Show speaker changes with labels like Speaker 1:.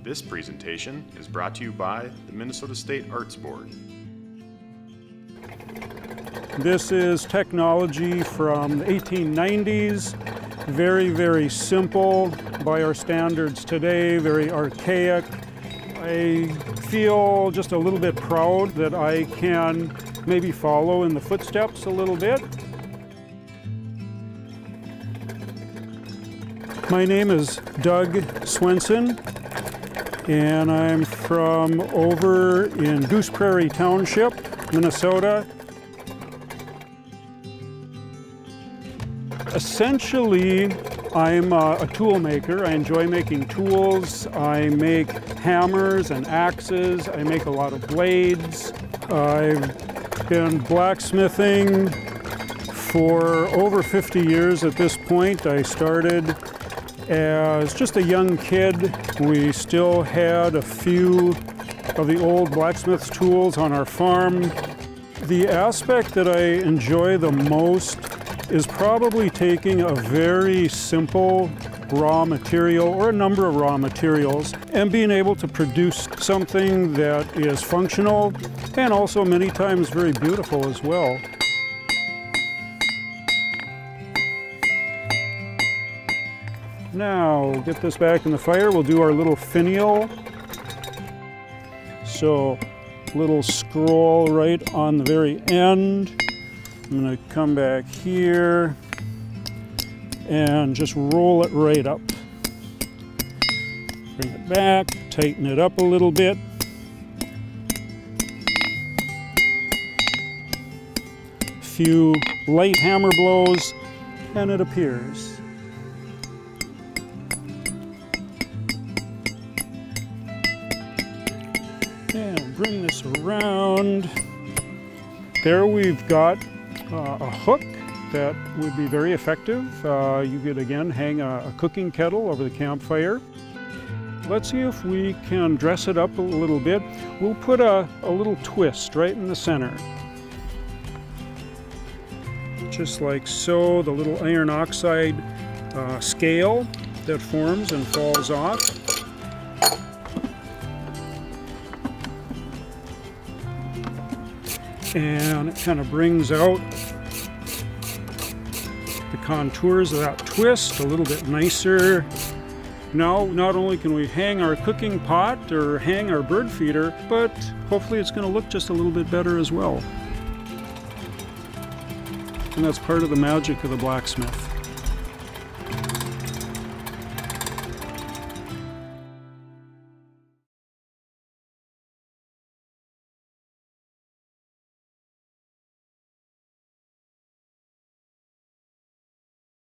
Speaker 1: This presentation is brought to you by the Minnesota State Arts Board.
Speaker 2: This is technology from the 1890s. Very, very simple by our standards today, very archaic. I feel just a little bit proud that I can maybe follow in the footsteps a little bit. My name is Doug Swenson, and I'm from over in Goose Prairie Township, Minnesota. Essentially, I'm a tool maker. I enjoy making tools. I make hammers and axes. I make a lot of blades. I've been blacksmithing for over 50 years at this point. I started as just a young kid. We still had a few of the old blacksmith's tools on our farm. The aspect that I enjoy the most is probably taking a very simple raw material or a number of raw materials and being able to produce something that is functional and also many times very beautiful as well. Now, we'll get this back in the fire. We'll do our little finial. So, little scroll right on the very end. I'm going to come back here and just roll it right up. Bring it back, tighten it up a little bit. A few light hammer blows and it appears. And bring this around. There we've got a hook that would be very effective. You could again hang a cooking kettle over the campfire. Let's see if we can dress it up a little bit. We'll put a little twist right in the center. Just like so, the little iron oxide scale that forms and falls off. And it kind of brings out the contours of that twist a little bit nicer. Now, not only can we hang our cooking pot or hang our bird feeder, but hopefully it's going to look just a little bit better as well. And that's part of the magic of the blacksmith.